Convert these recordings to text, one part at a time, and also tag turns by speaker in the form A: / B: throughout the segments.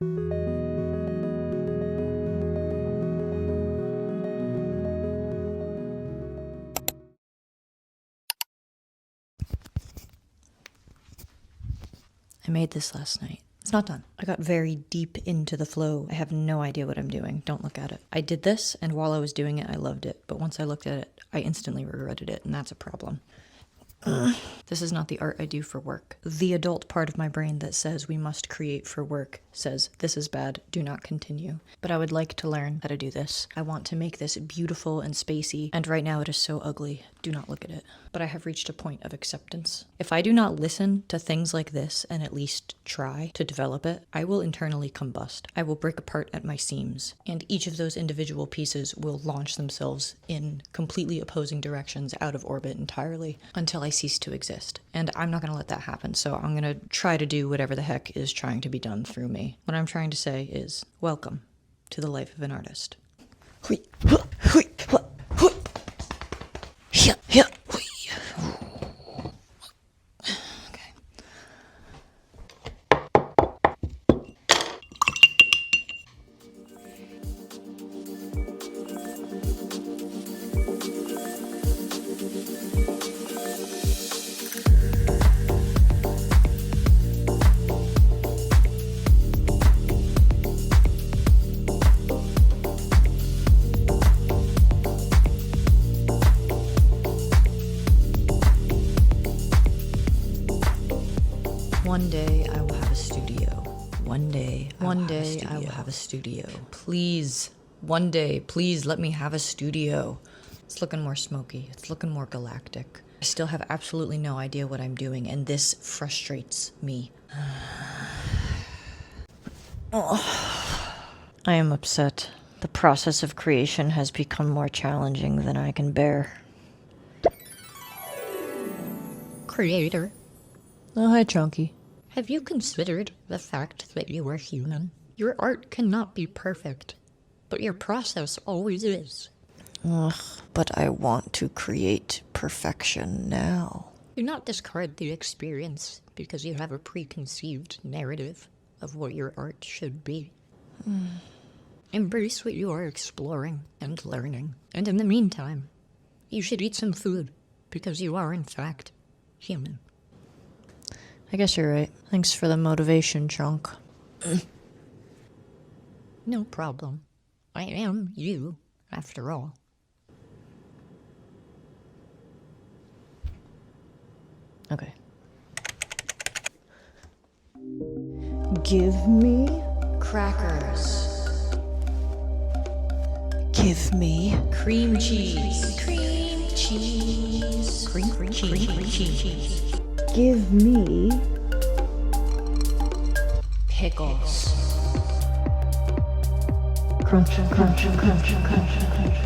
A: I made this last night. It's not done. I got very deep into the flow. I have no idea what I'm doing. Don't look at it. I did this, and while I was doing it, I loved it. But once I looked at it, I instantly regretted it, and that's a problem. This is not the art I do for work. The adult part of my brain that says we must create for work says this is bad, do not continue. But I would like to learn how to do this. I want to make this beautiful and spacey, and right now it is so ugly. Do not look at it. But I have reached a point of acceptance. If I do not listen to things like this and at least try to develop it, I will internally combust. I will break apart at my seams, and each of those individual pieces will launch themselves in completely opposing directions out of orbit entirely until I cease to exist. And I'm not going to let that happen, so I'm going to try to do whatever the heck is trying to be done through me. What I'm trying to say is, welcome to the life of an artist. One day I will have a studio. One day I will have a studio. Please, one day, please let me have a studio. It's looking more smoky. It's looking more galactic. I still have absolutely no idea what I'm doing, and this frustrates me. I am upset. The process of creation has become more challenging than I can bear.
B: Creator,
A: Oh, hi, Chonky.
B: have you considered the fact that you are human? Your art cannot be perfect, but your process always is.
A: Ugh, but I want to create perfection now.
B: Do not discard the experience because you have a preconceived narrative of what your art should be. Embrace what you are exploring and learning. And in the meantime, you should eat some food because you are, in fact, human.
A: I guess you're right. Thanks for the motivation, Chunk.
B: No problem. I am you, after all.
A: Okay. Give me crackers. Give me cream cheese. Cream cheese. Cream cheese. Give me pickles. Crunch, crunch, crunch, crunch, crunch.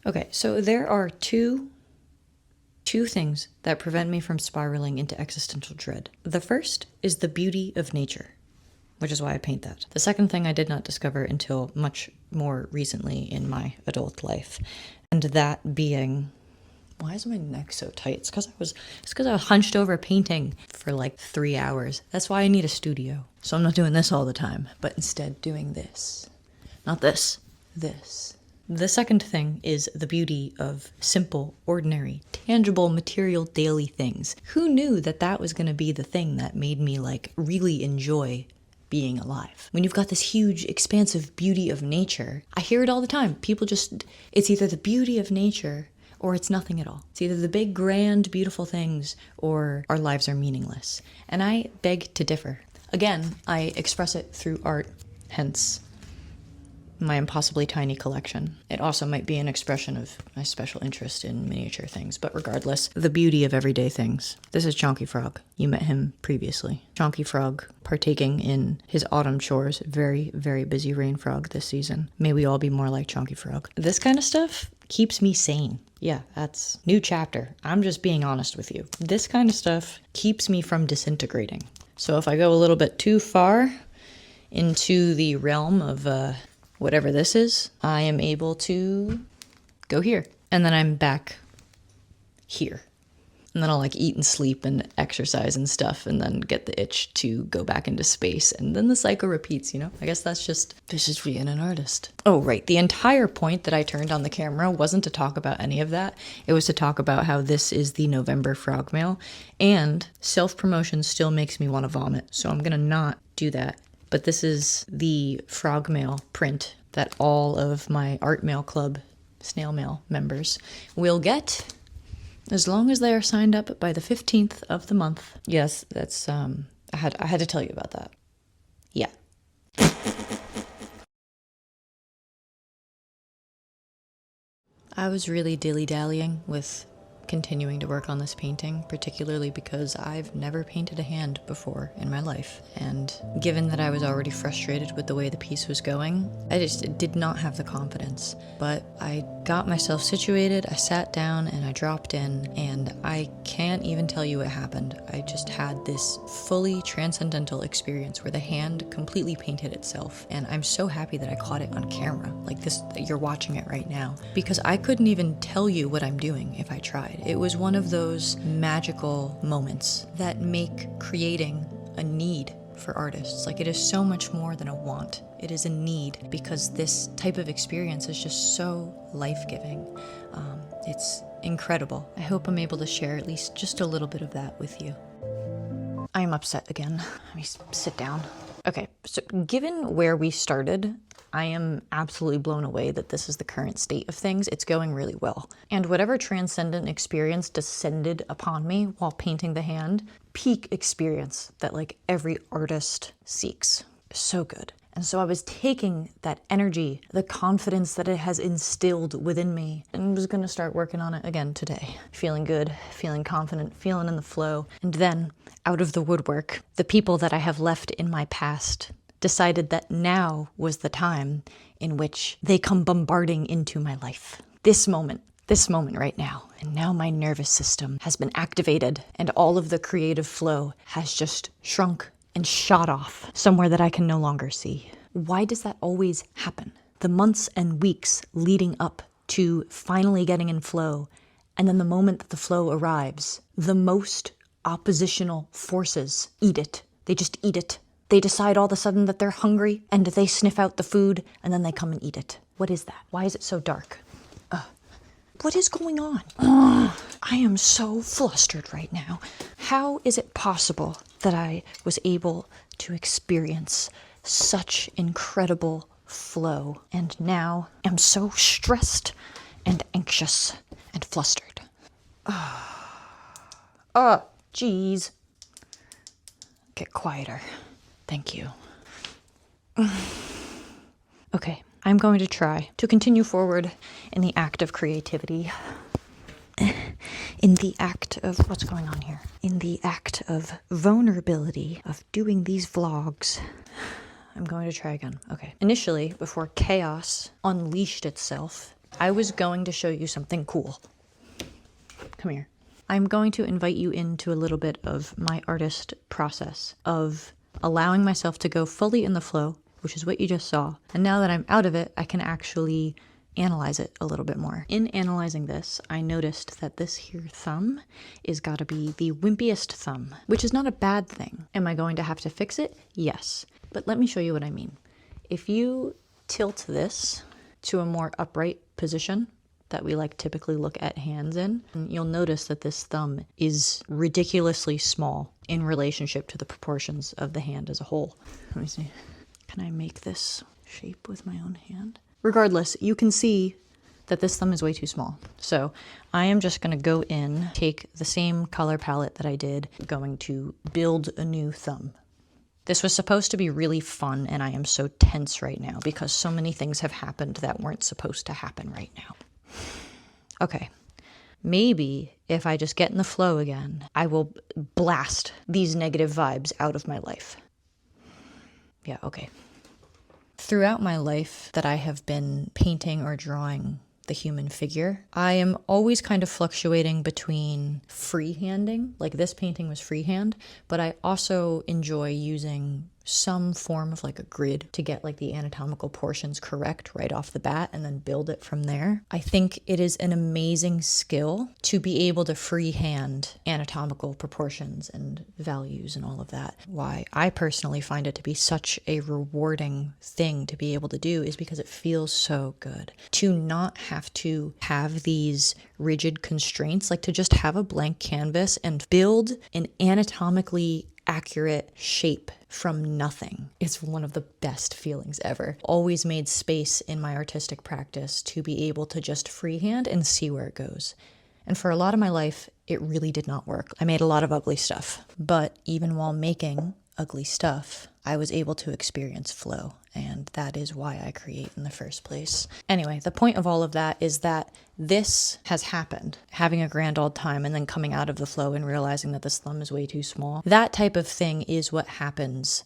A: Okay, so there are two things that prevent me from spiraling into existential dread. The first is the beauty of nature, which is why I paint that. The second thing I did not discover until much more recently in my adult life, and that being, why is my neck so tight? It's because I was hunched over painting for like 3 hours. That's why I need a studio. So I'm not doing this all the time, but instead doing this. Not this, this. The second thing is the beauty of simple, ordinary, tangible, material, daily things. Who knew that that was going to be the thing that made me like really enjoy being alive? When you've got this huge, expansive beauty of nature, I hear it all the time. People just, it's either the beauty of nature or it's nothing at all. It's either the big, grand, beautiful things or our lives are meaningless. And I beg to differ. Again, I express it through art, hence my impossibly tiny collection. It also might be an expression of my special interest in miniature things, but regardless, the beauty of everyday things. This is chonkyfrog. You met him previously. Chonkyfrog partaking in his autumn chores. Very, very busy rain frog this season. May we all be more like chonkyfrog. This kind of stuff keeps me sane. Yeah, that's new chapter. I'm just being honest with you. This kind of stuff keeps me from disintegrating. So if I go a little bit too far into the realm of whatever this is, I am able to go here. And then I'm back here. And then I'll like eat and sleep and exercise and stuff and then get the itch to go back into space. And then the cycle repeats, you know? I guess this is being an artist. Oh, right. The entire point that I turned on the camera wasn't to talk about any of that. It was to talk about how this is the November frog mail, and self-promotion still makes me want to vomit. So I'm going to not do that. But this is the frog mail print that all of my art mail club snail mail members will get, as long as they are signed up by the 15th of the month. Yes, that's, I had to tell you about that. Yeah. I was really dilly-dallying with continuing to work on this painting, particularly because I've never painted a hand before in my life. And given that I was already frustrated with the way the piece was going, I just did not have the confidence. But I got myself situated, I sat down and I dropped in, and I can't even tell you what happened. I just had this fully transcendental experience where the hand completely painted itself. And I'm so happy that I caught it on camera, like this, you're watching it right now, because I couldn't even tell you what I'm doing if I tried. It was one of those magical moments that make creating a need for artists. Like, it is so much more than a want. It is a need, because this type of experience is just so life-giving. It's incredible. I hope I'm able to share at least just a little bit of that with you. I am upset again. Let me sit down. Okay, so given where we started, I am absolutely blown away that this is the current state of things. It's going really well. And whatever transcendent experience descended upon me while painting the hand, peak experience that like every artist seeks. So good. And so I was taking that energy, the confidence that it has instilled within me, and was gonna start working on it again today. Feeling good, feeling confident, feeling in the flow. And then, out of the woodwork, the people that I have left in my past decided that now was the time in which they come bombarding into my life. This moment right now. And now my nervous system has been activated, and all of the creative flow has just shrunk and shot off somewhere that I can no longer see. Why does that always happen? The months and weeks leading up to finally getting in flow, and then the moment that the flow arrives, the most oppositional forces eat it. They just eat it. They decide all of a sudden that they're hungry, and they sniff out the food, and then they come and eat it. What is that? Why is it so dark? What is going on? I am so flustered right now. How is it possible that I was able to experience such incredible flow, and now am so stressed and anxious and flustered? Geez. Get quieter. Thank you. Okay, I'm going to try to continue forward in the act of creativity. In the act of, what's going on here? In the act of vulnerability, of doing these vlogs. I'm going to try again. Okay. Initially, before chaos unleashed itself, I was going to show you something cool. Come here. I'm going to invite you into a little bit of my artist process of allowing myself to go fully in the flow, which is what you just saw. And now that I'm out of it, I can actually analyze it a little bit more. In analyzing this, I noticed that this here thumb is gotta be the wimpiest thumb, which is not a bad thing. Am I going to have to fix it? Yes. But let me show you what I mean. If you tilt this to a more upright position that we like typically look at hands in, you'll notice that this thumb is ridiculously small in relationship to the proportions of the hand as a whole. Let me see. Can I make this shape with my own hand? Regardless, you can see that this thumb is way too small. So I am just gonna go in, take the same color palette that I did, going to build a new thumb. This was supposed to be really fun, and I am so tense right now because so many things have happened that weren't supposed to happen right now. Okay, maybe if I just get in the flow again, I will blast these negative vibes out of my life. Yeah, okay. Throughout my life that I have been painting or drawing the human figure, I am always kind of fluctuating between freehanding, like this painting was freehand, but I also enjoy using some form of like a grid to get like the anatomical portions correct right off the bat and then build it from there. I think it is an amazing skill to be able to freehand anatomical proportions and values and all of that. Why I personally find it to be such a rewarding thing to be able to do is because it feels so good to not have to have these rigid constraints, like to just have a blank canvas and build an anatomically accurate shape from nothing. It's one of the best feelings ever. Always made space in my artistic practice to be able to just freehand and see where it goes. And for a lot of my life, it really did not work. I made a lot of ugly stuff, but even while making ugly stuff, I was able to experience flow, and that is why I create in the first place. Anyway, the point of all of that is that this has happened, having a grand old time and then coming out of the flow and realizing that this thumb is way too small. That type of thing is what happens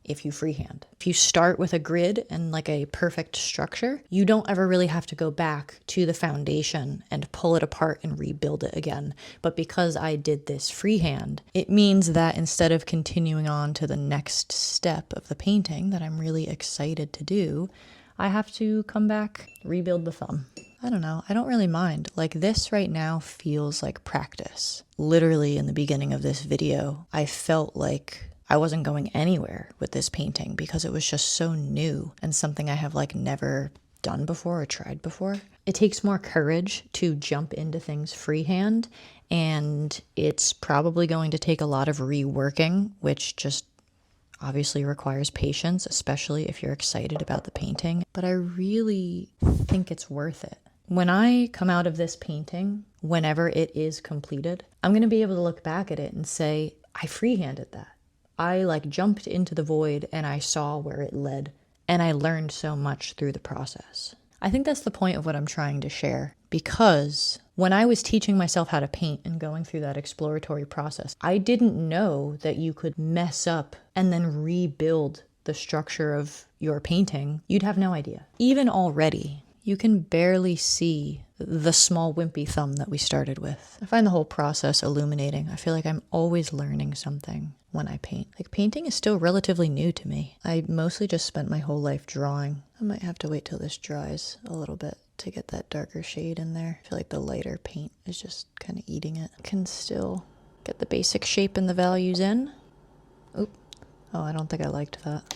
A: if you freehand. If you start with a grid and like a perfect structure, you don't ever really have to go back to the foundation and pull it apart and rebuild it again. But because I did this freehand, it means that instead of continuing on to the next step of the painting that I'm really excited to do, I have to come back, rebuild the thumb. I don't know. I don't really mind. Like, this right now feels like practice. Literally in the beginning of this video, I felt like I wasn't going anywhere with this painting because it was just so new and something I have like never done before or tried before. It takes more courage to jump into things freehand, and it's probably going to take a lot of reworking, which just obviously requires patience, especially if you're excited about the painting. But I really think it's worth it. When I come out of this painting, whenever it is completed, I'm going to be able to look back at it and say, I freehanded that. I like jumped into the void and I saw where it led, and I learned so much through the process. I think that's the point of what I'm trying to share, because when I was teaching myself how to paint and going through that exploratory process, I didn't know that you could mess up and then rebuild the structure of your painting. You'd have no idea. Even already, you can barely see the small wimpy thumb that we started with. I find the whole process illuminating. I feel like I'm always learning something when I paint. Like, painting is still relatively new to me. I mostly just spent my whole life drawing. I might have to wait till this dries a little bit to get that darker shade in there. I feel like the lighter paint is just kind of eating it. Can still get the basic shape and the values in. Oop. Oh, I don't think I liked that.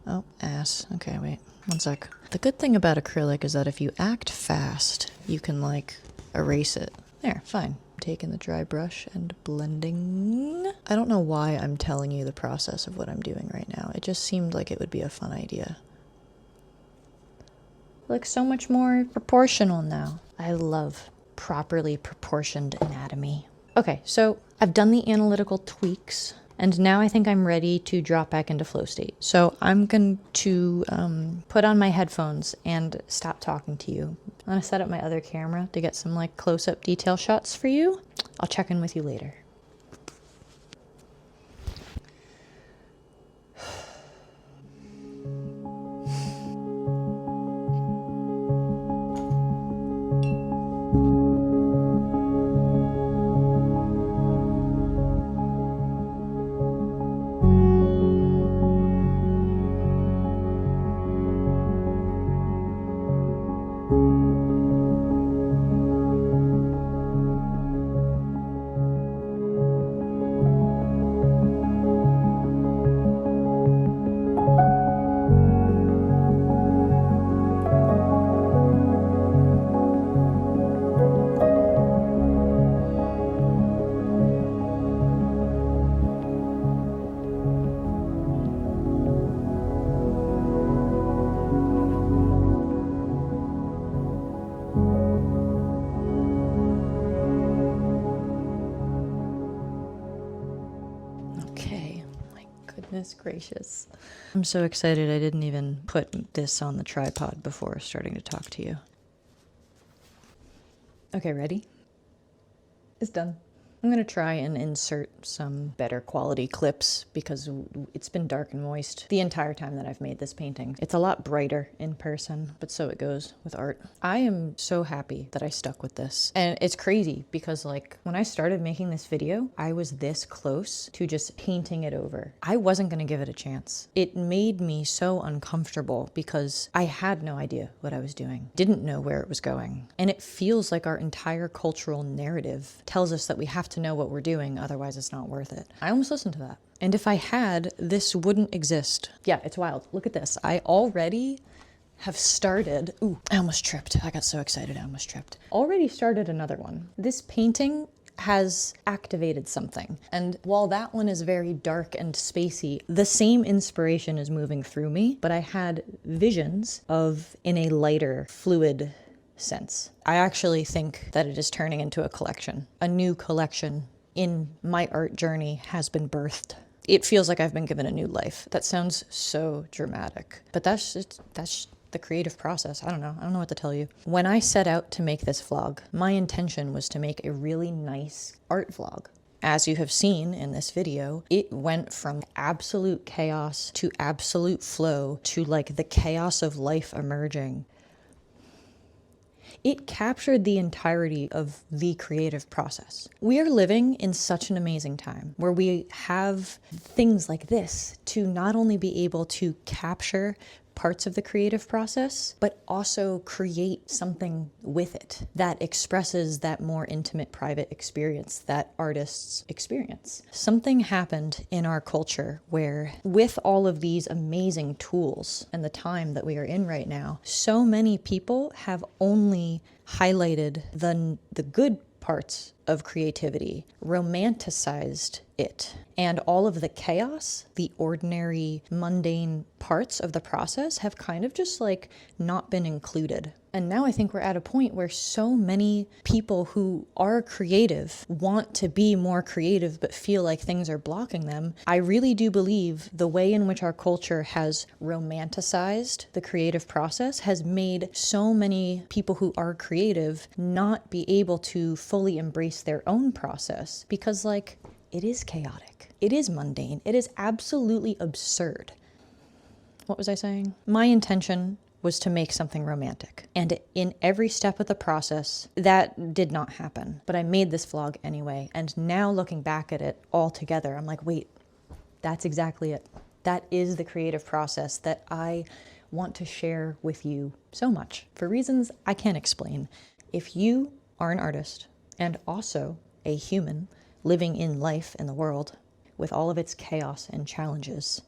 A: Oh, ass. Okay, wait. One sec. The good thing about acrylic is that if you act fast, you can like erase it. There, fine. Taking the dry brush and blending. I don't know why I'm telling you the process of what I'm doing right now. It just seemed like it would be a fun idea. Looks so much more proportional now. I love properly proportioned anatomy. Okay, so I've done the analytical tweaks, and now I think I'm ready to drop back into flow state. So I'm going to put on my headphones and stop talking to you. I'm going to set up my other camera to get some like close-up detail shots for you. I'll check in with you later. Goodness gracious. I'm so excited I didn't even put this on the tripod before starting to talk to you. Okay, ready? It's done. I'm gonna try and insert some better quality clips because it's been dark and moist the entire time that I've made this painting. It's a lot brighter in person, but so it goes with art. I am so happy that I stuck with this. And it's crazy because like when I started making this video, I was this close to just painting it over. I wasn't gonna give it a chance. It made me so uncomfortable because I had no idea what I was doing, didn't know where it was going. And it feels like our entire cultural narrative tells us that we have to know what we're doing, otherwise it's not worth it. I almost listened to that. And if I had, this wouldn't exist. Yeah, it's wild. Look at this. I already have started. Ooh, I almost tripped. I got so excited I almost tripped. Already started another one. This painting has activated something. And while that one is very dark and spacey, the same inspiration is moving through me, but I had visions of in a lighter, fluid sense. I actually think that it is turning into a collection. A new collection in my art journey has been birthed. It feels like I've been given a new life. That sounds so dramatic, but that's the creative process. I don't know what to tell you. When I set out to make this vlog, my intention was to make a really nice art vlog. As you have seen in this video, it went from absolute chaos to absolute flow to like the chaos of life emerging. It captured the entirety of the creative process. We are living in such an amazing time where we have things like this to not only be able to capture parts of the creative process, but also create something with it that expresses that more intimate, private experience that artists experience. Something happened in our culture where, with all of these amazing tools and the time that we are in right now, so many people have only highlighted the good parts of creativity, romanticized it, and all of the chaos, the ordinary, mundane parts of the process have kind of just like not been included. And now I think we're at a point where so many people who are creative want to be more creative but feel like things are blocking them. I really do believe the way in which our culture has romanticized the creative process has made so many people who are creative not be able to fully embrace their own process because like it is chaotic. It is mundane. It is absolutely absurd. What was I saying? My intention was to make something romantic. And in every step of the process, that did not happen. But I made this vlog anyway. And now looking back at it all together, I'm like, wait, that's exactly it. That is the creative process that I want to share with you so much for reasons I can't explain. If you are an artist and also a human living in life in the world with all of its chaos and challenges,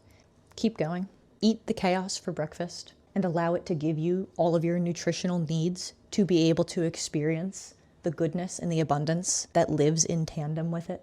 A: keep going. Eat the chaos for breakfast and allow it to give you all of your nutritional needs to be able to experience the goodness and the abundance that lives in tandem with it.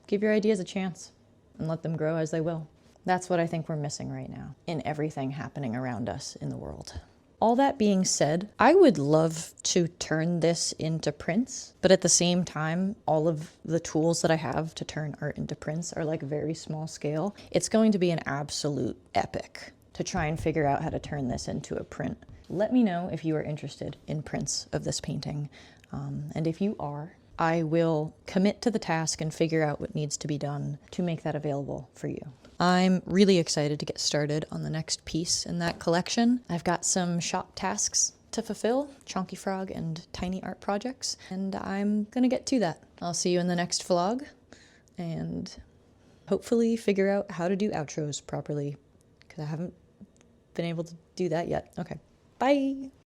A: Give your ideas a chance and let them grow as they will. That's what I think we're missing right now in everything happening around us in the world. All that being said, I would love to turn this into prints, but at the same time, all of the tools that I have to turn art into prints are like very small scale. It's going to be an absolute epic to try and figure out how to turn this into a print. Let me know if you are interested in prints of this painting. And if you are, I will commit to the task and figure out what needs to be done to make that available for you. I'm really excited to get started on the next piece in that collection. I've got some shop tasks to fulfill, Chonky Frog and tiny art projects, and I'm gonna get to that. I'll see you in the next vlog, and hopefully figure out how to do outros properly, because I haven't been able to do that yet. Okay, bye!